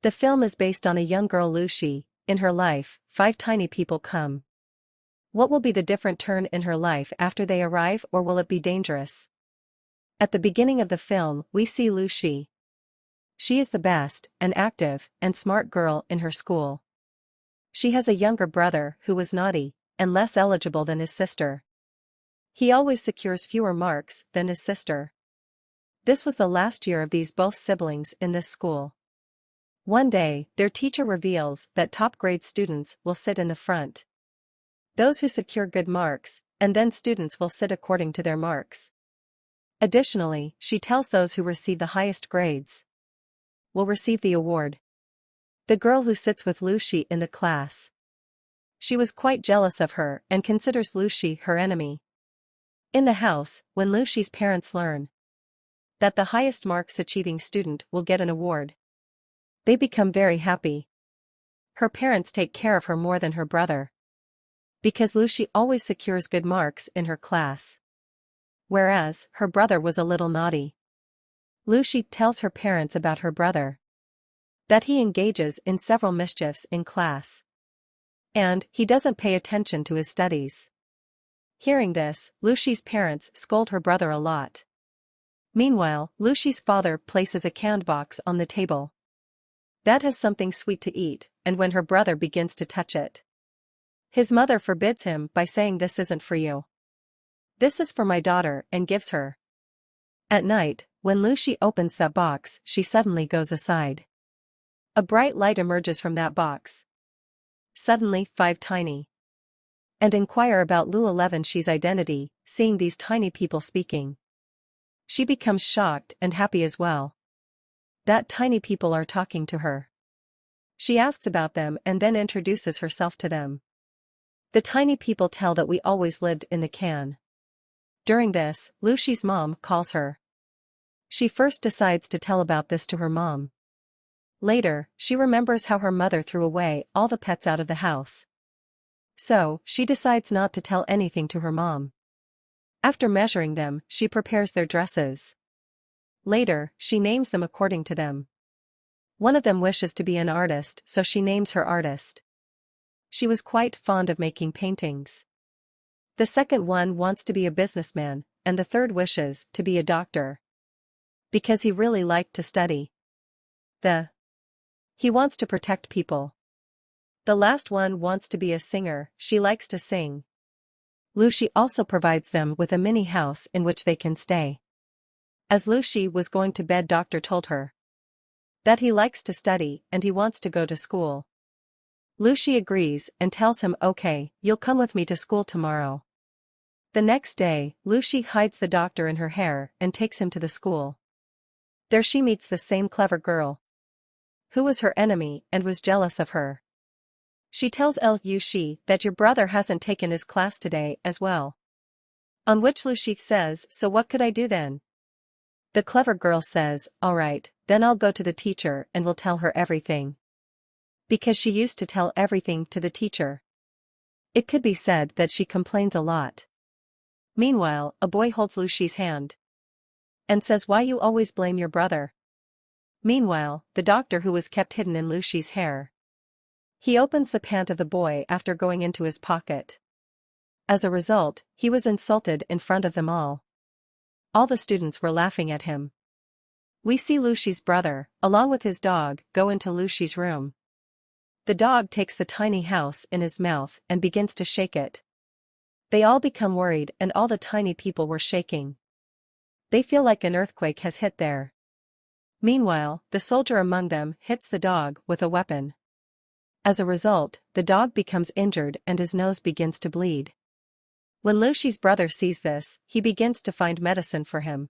The film is based on a young girl Lucy. In her life, 5 tiny people come. What will be the different turn in her life after they arrive, or will it be dangerous? At the beginning of the film, we see Lucy. She is the best, and active, and smart girl in her school. She has a younger brother who was naughty, and less eligible than his sister. He always secures fewer marks than his sister. This was the last year of these both siblings in this school. One day, their teacher reveals that top grade students will sit in the front. Those who secure good marks, and then students will sit according to their marks. Additionally, she tells those who receive the highest grades will receive the award. The girl who sits with Lucy in the class. She was quite jealous of her and considers Lucy her enemy. In the house, when Lucy's parents learn that the highest marks achieving student will get an award, they become very happy. Her parents take care of her more than her brother, because Lucy always secures good marks in her class, whereas her brother was a little naughty. Lucy tells her parents about her brother, that he engages in several mischiefs in class, and he doesn't pay attention to his studies. Hearing this, Lucy's parents scold her brother a lot. Meanwhile, Lucy's father places a canned box on the table that has something sweet to eat, and when her brother begins to touch it, his mother forbids him by saying, "This isn't for you. This is for my daughter," and gives her. At night, when Lucy opens that box, she suddenly goes aside. A bright light emerges from that box. Suddenly, 5 tiny and inquire about She's identity, seeing these tiny people speaking. She becomes shocked and happy as well that tiny people are talking to her. She asks about them and then introduces herself to them. The tiny people tell that we always lived in the can. During this, Lucy's mom calls her. She first decides to tell about this to her mom. Later, she remembers how her mother threw away all the pets out of the house. So, she decides not to tell anything to her mom. After measuring them, she prepares their dresses. Later, she names them according to them. One of them wishes to be an artist, so she names her artist. She was quite fond of making paintings. The second one wants to be a businessman, and the third wishes to be a doctor, because he really liked to study. He wants to protect people. The last one wants to be a singer, she likes to sing. Lucy also provides them with a mini house in which they can stay. As Lucy was going to bed, Doctor told her that he likes to study and he wants to go to school. Lucy agrees and tells him, "Okay, you'll come with me to school tomorrow." The next day, Lucy hides the doctor in her hair and takes him to the school. There she meets the same clever girl who was her enemy and was jealous of her. She tells Lucy that your brother hasn't taken his class today as well. On which Lucy says, "So what could I do then?" The clever girl says, "Alright, then I'll go to the teacher and will tell her everything." Because she used to tell everything to the teacher. It could be said that she complains a lot. Meanwhile, a boy holds Lucy's hand and says, "Why you always blame your brother?" Meanwhile, the doctor who was kept hidden in Lucy's hair. He opens the pant of the boy after going into his pocket. As a result, he was insulted in front of them all. All the students were laughing at him. We see Lucy's brother, along with his dog, go into Lucy's room. The dog takes the tiny house in his mouth and begins to shake it. They all become worried and all the tiny people were shaking. They feel like an earthquake has hit there. Meanwhile, the soldier among them hits the dog with a weapon. As a result, the dog becomes injured and his nose begins to bleed. When Lucy's brother sees this, he begins to find medicine for him.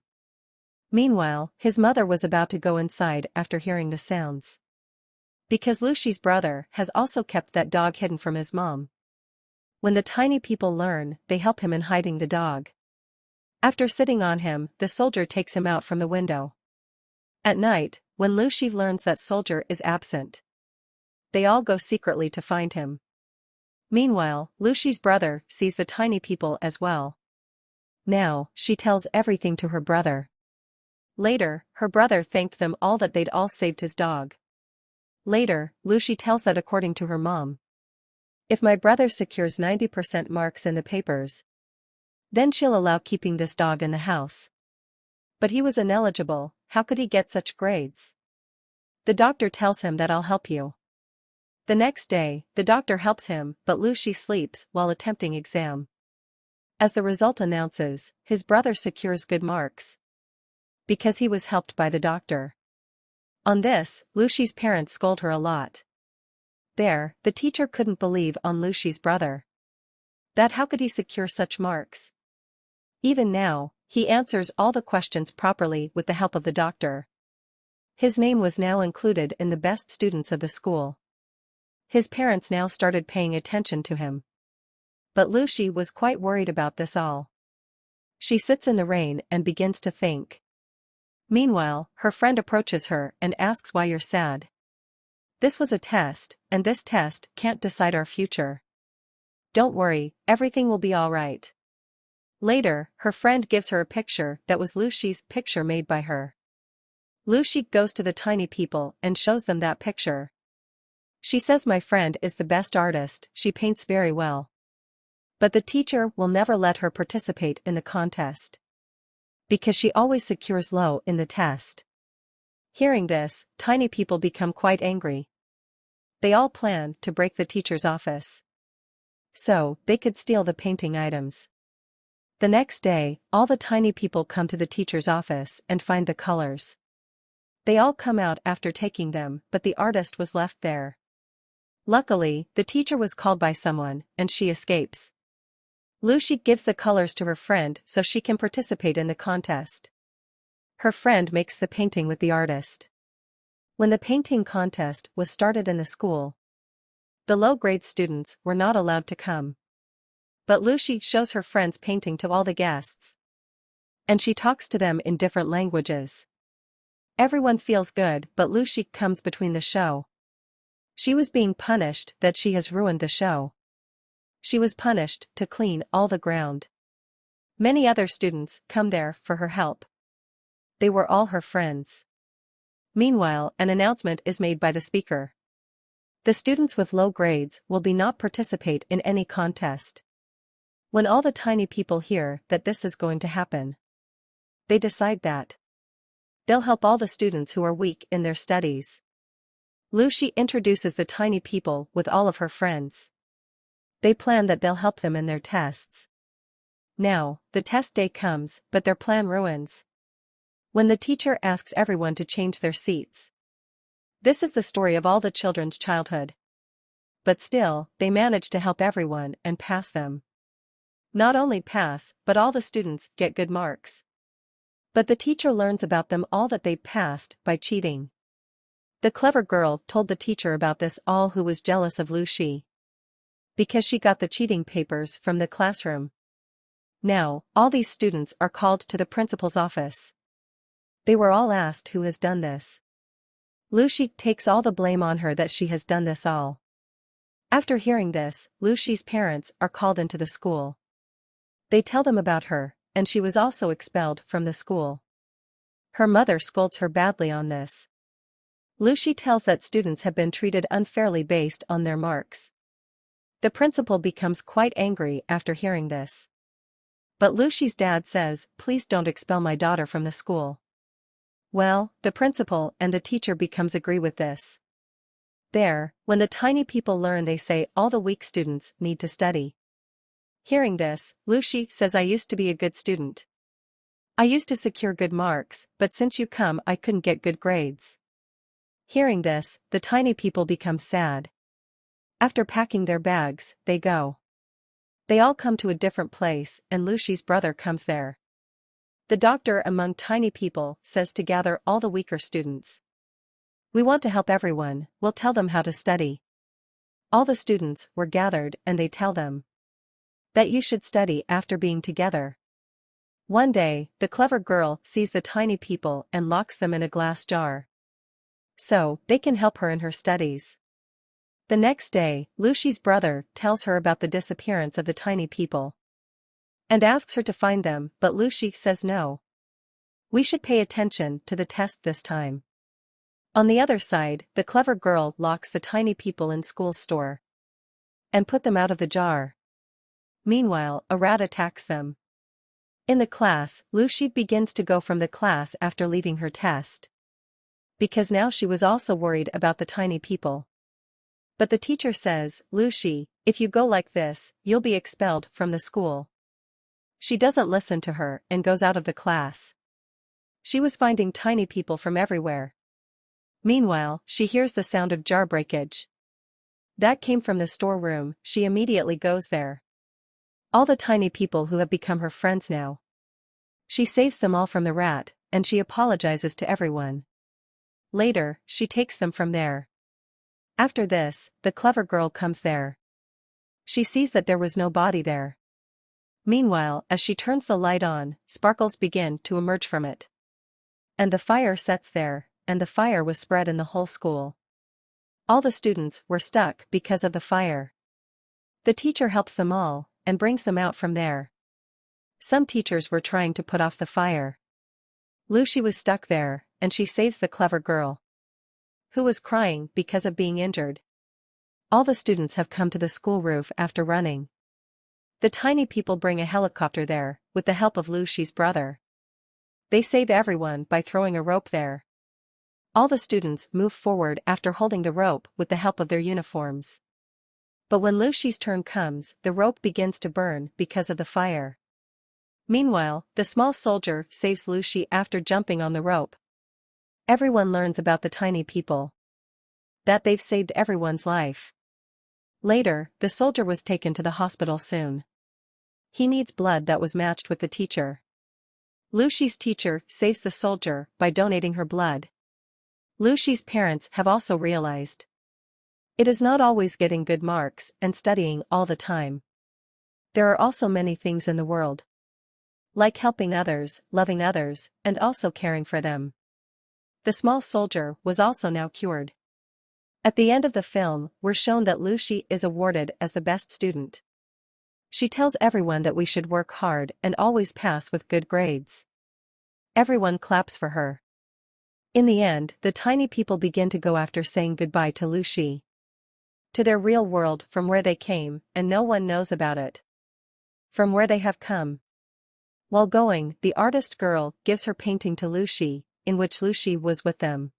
Meanwhile, his mother was about to go inside after hearing the sounds. Because Lucy's brother has also kept that dog hidden from his mom. When the tiny people learn, they help him in hiding the dog. After sitting on him, the soldier takes him out from the window. At night, when Lucy learns that soldier is absent, they all go secretly to find him. Meanwhile, Lucy's brother sees the tiny people as well. Now, she tells everything to her brother. Later, her brother thanked them all that they'd all saved his dog. Later, Lucy tells that according to her mom, if my brother secures 90% marks in the papers, then she'll allow keeping this dog in the house. But he was ineligible, how could he get such grades? The doctor tells him that I'll help you. The next day, the doctor helps him, but Lucy sleeps while attempting exam. As the result announces, his brother secures good marks, because he was helped by the doctor. On this, Lucy's parents scold her a lot. There, the teacher couldn't believe on Lucy's brother. That how could he secure such marks? Even now, he answers all the questions properly with the help of the doctor. His name was now included in the best students of the school. His parents now started paying attention to him. But Lucy was quite worried about this all. She sits in the rain and begins to think. Meanwhile, her friend approaches her and asks why you're sad. This was a test, and this test can't decide our future. Don't worry, everything will be all right. Later, her friend gives her a picture that was Lucy's picture made by her. Lucy goes to the tiny people and shows them that picture. She says my friend is the best artist, she paints very well. But the teacher will never let her participate in the contest, because she always secures low in the test. Hearing this, tiny people become quite angry. They all plan to break the teacher's office, so they could steal the painting items. The next day, all the tiny people come to the teacher's office and find the colors. They all come out after taking them, but the artist was left there. Luckily, the teacher was called by someone, and she escapes. Lucy gives the colors to her friend so she can participate in the contest. Her friend makes the painting with the artist. When the painting contest was started in the school, the low-grade students were not allowed to come. But Lucy shows her friend's painting to all the guests, and she talks to them in different languages. Everyone feels good, but Lucy comes between the show. She was being punished that she has ruined the show. She was punished to clean all the ground. Many other students come there for her help. They were all her friends. Meanwhile, an announcement is made by the speaker. The students with low grades will not participate in any contest. When all the tiny people hear that this is going to happen, they decide that they'll help all the students who are weak in their studies. Lucy introduces the tiny people with all of her friends. They plan that they'll help them in their tests. Now, the test day comes, but their plan ruins when the teacher asks everyone to change their seats. This is the story of all the children's childhood. But still, they manage to help everyone and pass them. Not only pass, but all the students get good marks. But the teacher learns about them all that they passed by cheating. The clever girl told the teacher about this all, who was jealous of Lucy, because she got the cheating papers from the classroom. Now, all these students are called to the principal's office. They were all asked who has done this. Lucy takes all the blame on her that she has done this all. After hearing this, Lucy's parents are called into the school. They tell them about her, and she was also expelled from the school. Her mother scolds her badly on this. Lucy tells that students have been treated unfairly based on their marks. The principal becomes quite angry after hearing this. But Lucy's dad says, "Please don't expel my daughter from the school." Well, the principal and the teacher becomes agree with this. There, when the tiny people learn, they say all the weak students need to study. Hearing this, Lucy says, "I used to be a good student. I used to secure good marks, but since you come I couldn't get good grades." Hearing this, the tiny people become sad. After packing their bags, they go. They all come to a different place, and Lucy's brother comes there. The doctor among tiny people says to gather all the weaker students. "We want to help everyone, we'll tell them how to study." All the students were gathered and they tell them that you should study after being together. One day, the clever girl sees the tiny people and locks them in a glass jar, so they can help her in her studies. The next day, Lucy's brother tells her about the disappearance of the tiny people and asks her to find them, but Lucy says no. We should pay attention to the test this time. On the other side, the clever girl locks the tiny people in school's store and put them out of the jar. Meanwhile, a rat attacks them. In the class, Lucy begins to go from the class after leaving her test, because now she was also worried about the tiny people. But the teacher says, "Lucy, if you go like this, you'll be expelled from the school." She doesn't listen to her and goes out of the class. She was finding tiny people from everywhere. Meanwhile, she hears the sound of jar breakage. That came from the storeroom. She immediately goes there. All the tiny people who have become her friends now. She saves them all from the rat, and she apologizes to everyone. Later, she takes them from there. After this, the clever girl comes there. She sees that there was no body there. Meanwhile, as she turns the light on, sparkles begin to emerge from it. And the fire sets there, and the fire was spread in the whole school. All the students were stuck because of the fire. The teacher helps them all, and brings them out from there. Some teachers were trying to put off the fire. Lucy was stuck there, and she saves the clever girl, who was crying because of being injured. All the students have come to the school roof after running. The tiny people bring a helicopter there, with the help of Lucy's brother. They save everyone by throwing a rope there. All the students move forward after holding the rope with the help of their uniforms. But when Lucy's turn comes, the rope begins to burn because of the fire. Meanwhile, the small soldier saves Lucy after jumping on the rope. Everyone learns about the tiny people, that they've saved everyone's life. Later, the soldier was taken to the hospital soon. He needs blood that was matched with the teacher. Lucy's teacher saves the soldier by donating her blood. Lucy's parents have also realized it is not always getting good marks and studying all the time. There are also many things in the world, like helping others, loving others, and also caring for them. The small soldier was also now cured. At the end of the film, we're shown that Lucy is awarded as the best student. She tells everyone that we should work hard and always pass with good grades. Everyone claps for her. In the end, the tiny people begin to go after saying goodbye to Lucy, to their real world from where they came, and no one knows about it, from where they have come. While going, the artist girl gives her painting to Lucy, in which Lucy was with them.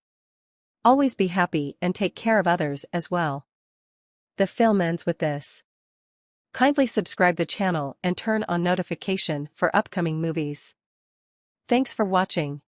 Always be happy and take care of others as well. The film ends with this. Kindly subscribe the channel and turn on notification for upcoming movies. Thanks for watching.